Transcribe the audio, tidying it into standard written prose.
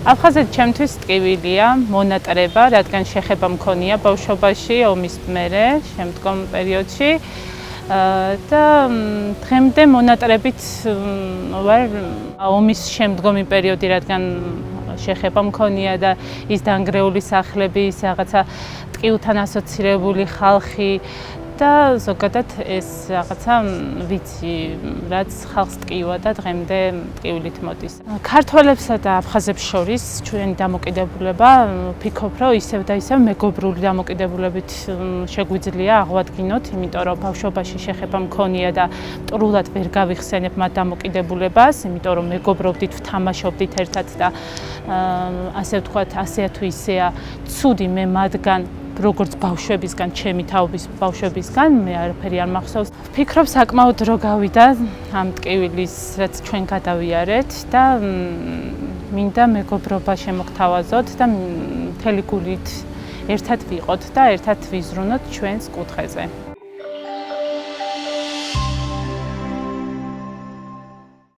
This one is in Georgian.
აფხაზეთი ჩემთვის ტკივილია, მონატრება, რადგან შეხება მქონია ბავშვობაში, ომის მერე, შემდგომ პერიოდში და დღემდე მონატრებით ვარ ომის შემდგომი პერიოდი, რადგან შეხება მქონია და ის დანგრეული სახლები, ის რაღაცა ტკივილთან ასოცირებული ხალხი და ზოგადად ეს რაღაცა ვიცი, რაც ხალხს ტკივა და დღემდე ტკივილით მოდის. ქართველებსა და აფხაზებს შორის ჩვენი დამოკიდებულება ვფიქრობ, რომ ისევ და ისევ მეგობრული დამოკიდებულებით შეგვიძლია აღვადგინოთ, იმიტომ რომ ბავშვობაში შეხება მქონია და მტრულად ვერ გავიხსენებ მათ დამოკიდებულებას, იმიტომ რომ მეგობრობდით, ვთამაშობდით ერთად და ასე ვთქვათ, ასე თუ ისეა ცუდი მე მათგან როგორც ბავშვებისგან, ჩემი თაობის ბავშვებისგან, მე არაფერი არ მახსოვს. ვფიქრობ, საკმაოდ დრო გავიდა ამ ტკივილის, რაც ჩვენ გადავიარეთ და მინდა მეგობრობა შემოგთავაზოთ და მთელი გულით ერთად ვიყოთ და ერთად ვიზრუნოთ ჩვენს კუთხეზე.